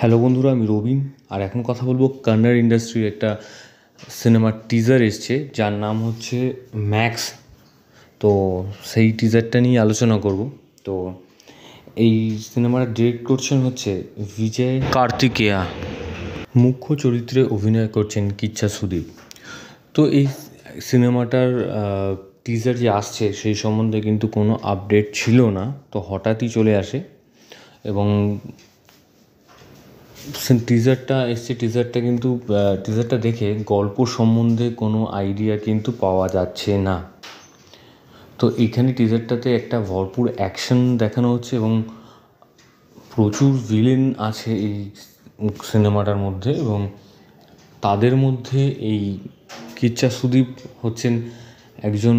Hello বন্ধুরা, আমি রবিন। আর এখন কথা বলবো কন্নড় ইন্ডাস্ট্রির একটা সিনেমার টিজার এসছে, যার নাম হচ্ছে ম্যাক্স। তো সেই টিজারটা নিয়ে আলোচনা করব। তো এই সিনেমাটা ডিরেক্ট করছেন হচ্ছে বিজয় কার্তিকেয়া। মুখ্য চরিত্রে অভিনয় করছেন কিচ্ছা সুদীপ। তো এই সিনেমাটার টিজার যে আসছে সেই সম্বন্ধে কিন্তু কোনো আপডেট ছিল না, তো হঠাৎই চলে আসে। এবং টিজারটা এসছে, টিজারটা দেখে গল্প সম্বন্ধে কোনো আইডিয়া কিন্তু পাওয়া যাচ্ছে না। তো এইখানে টিজারটাতে একটা ভরপুর অ্যাকশন দেখানো হচ্ছে এবং প্রচুর ভিলেন আছে এই সিনেমাটার মধ্যে। এবং তাদের মধ্যে এই কিচ্ছা সুদীপ হচ্ছেন একজন,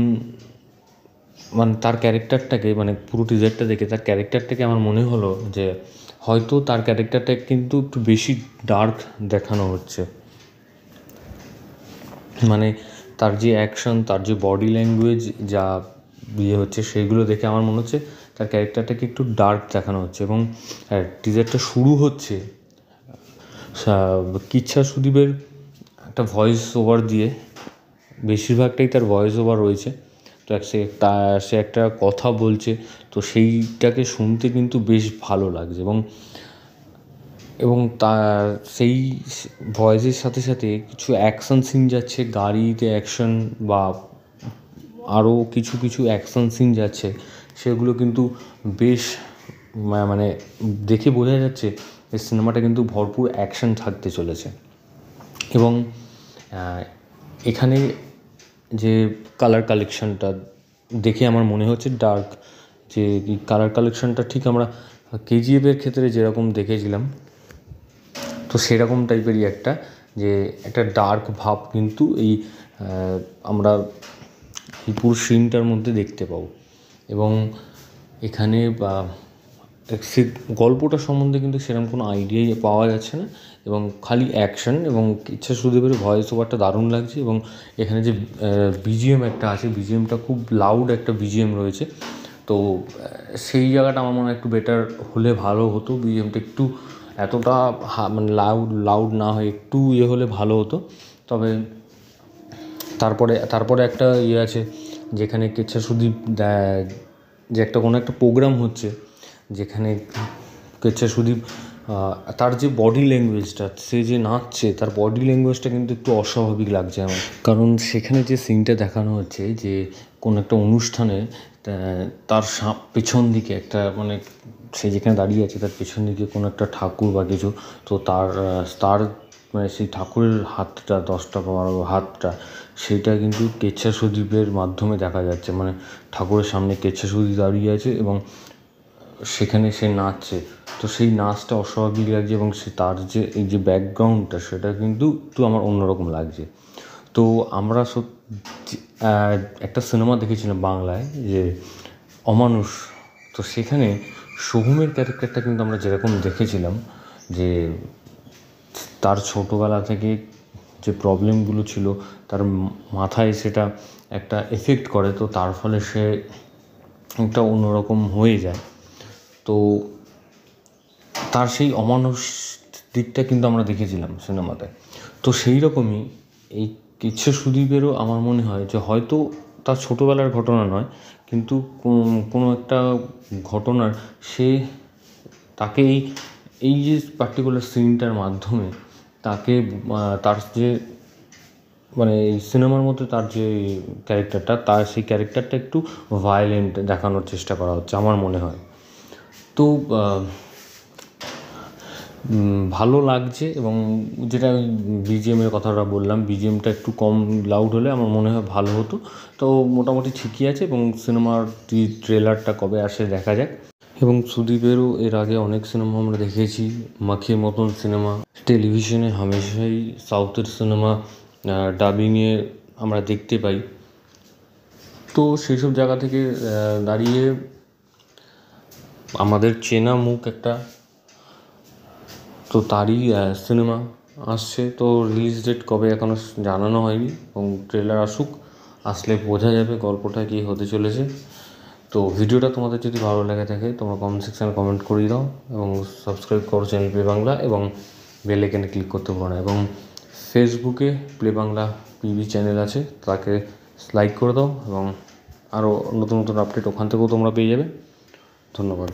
মানে তার ক্যারেক্টারটাকে, মানে পুরো টিজারটা দেখে তার ক্যারেক্টারটাকে আমার মনে হলো যে হয়তো তার ক্যারেক্টারটা কিন্তু একটু বেশি ডার্ক দেখানো হচ্ছে। মানে তার যে অ্যাকশন, তার যে বডি ল্যাঙ্গুয়েজ যা হচ্ছে সেগুলো দেখে আমার মনে হচ্ছে তার ক্যারেক্টারটাকে একটু ডার্ক দেখানো হচ্ছে। এবং টিজারটা শুরু হচ্ছে কিচ্ছা সুদীপের একটা ভয়েস ওভার দিয়ে, বেশিরভাগটাই তার ভয়েস ওভার রয়েছে। তো সে একটা কথা বলছে, তো সেইটাকে শুনতে কিন্তু বেশ ভালো লাগছে। এবং সেই ভয়েসের সাথে সাথে কিছু অ্যাকশন সিন যাচ্ছে, গাড়িতে অ্যাকশন বা আরও কিছু কিছু অ্যাকশন সিন যাচ্ছে, সেগুলো কিন্তু বেশ মানে দেখে বোঝা যাচ্ছে এই সিনেমাটা কিন্তু ভরপুর অ্যাকশন থাকতে চলেছে। এবং এখানে যে কালার কালেকশানটা দেখে আমার মনে হচ্ছে ডার্ক, যে কালার কালেকশানটা ঠিক আমরা কেজিএফের ক্ষেত্রে যেরকম দেখেছিলাম, তো সেরকম টাইপেরই একটা ডার্ক ভাব কিন্তু এই আমরা এই পুরো সিনটার মধ্যে দেখতে পাবো। এবং এখানে সে গল্পটা সম্বন্ধে কিন্তু সেরকম কোনো আইডিয়াই পাওয়া যাচ্ছে না, এবং খালি অ্যাকশন। এবং কিচ্ছা সুদীপের ভয়েস ওভারটা দারুণ লাগছে। এবং এখানে যে বিজিএম একটা আছে, বিজিএমটা খুব লাউড একটা বিজিএম রয়েছে। তো সেই জায়গাটা আমার মনে হয় একটু বেটার হলে ভালো হতো। বিজিএমটা একটু এতটা মানে লাউড না হয় একটু হলে ভালো হতো। তবে তারপরে একটা আছে, যেখানে কিচ্ছা সুদীপ যে কোনো একটা প্রোগ্রাম হচ্ছে, যেখানে কিচ্ছা সুদীপ তার যে বডি ল্যাঙ্গুয়েজটা, সে যে নাচছে, তার বডি ল্যাঙ্গুয়েজটা কিন্তু একটু অস্বাভাবিক লাগছে আমার। কারণ সেখানে যে সিনটা দেখানো হচ্ছে যে কোনো একটা অনুষ্ঠানে তার পেছন দিকে একটা, মানে সে যেখানে দাঁড়িয়ে আছে তার পেছন দিকে কোনো একটা ঠাকুর বা কিছু, তো তার মানে সেই ঠাকুরের হাতটা 10টা বা 12 হাতটা, সেটা কিন্তু কেচ্ছা সুদীপের মাধ্যমে দেখা যাচ্ছে। মানে ঠাকুরের সামনে কেচ্ছা সুদীপ দাঁড়িয়ে আছে এবং সেখানে সে নাচছে। তো সেই নাচটা অস্বাভাবিক লাগছে এবং তার যে এই যে ব্যাকগ্রাউন্ডটা, সেটা কিন্তু একটু আমার অন্যরকম লাগছে। তো আমরা একটা সিনেমা দেখেছিলাম বাংলায়, যে অমানুষ। তো সেখানে সোহমের ক্যারেক্টারটা কিন্তু আমরা যেরকম দেখেছিলাম, যে তার ছোটোবেলা থেকে যে প্রবলেমগুলো ছিল তার মাথায় সেটা একটা এফেক্ট করে, তো তার ফলে সে একটা অন্যরকম হয়ে যায়। তো তার সেই অমানুষ দিকটা কিন্তু আমরা দেখেছিলাম সিনেমাতে। তো সেই রকমই এই কিচ্ছা সুদীপেরও আমার মনে হয় যে হয়তো তার ছোটোবেলার ঘটনা নয়, কিন্তু কোনো একটা ঘটনার তাকে এই যে পার্টিকুলার সিনটার মাধ্যমে তাকে তার যে, মানে এই সিনেমার মধ্যে তার যে ক্যারেক্টারটা, তার সেই ক্যারেক্টারটা একটু ভায়োলেন্ট দেখানোর চেষ্টা করা হচ্ছে আমার মনে হয়। তো ভালো লাগছে। এবং যেটা বিজিএমের কথাটা বললাম, বিজিএমটা একটু কম লাউড হলে আমার মনে হয় ভালো হতো। তো মোটামুটি ঠিকই আছে। এবং সিনেমার ট্রেলারটা কবে আসে দেখা যাক। এবং সুদীপেরও এর আগে অনেক সিনেমা আমরা দেখেছি, মাখির মতন সিনেমা। টেলিভিশনে হামেশাই সাউথের সিনেমা ডাবিংয়ে আমরা দেখতে পাই। তো সেই সব জায়গা থেকে দাঁড়িয়ে আমাদের চেনা মুখ একটা, তো তারই সিনেমা আসছে। তো রিলিজ ডেট কবে এখনও জানানো হয়নি, এবং ট্রেলার আসলে বোঝা যাবে গল্পটা কী হতে চলেছে। তো তো ভিডিওটা তোমাদের যদি ভালো লেগে থাকে তোমরা কমেন্ট সেকশানে কমেন্ট করিয়ে দাও এবং সাবস্ক্রাইব করো চ্যানেল প্লে বাংলা এবং বেল আইকনে ক্লিক করতে পারো না। এবং ফেসবুকে প্লে বাংলা পিবি চ্যানেল আছে, তাকে লাইক করে দাও এবং আরও নতুন নতুন আপডেট ওখান থেকেও তোমরা পেয়ে যাবে। ধন্যবাদ।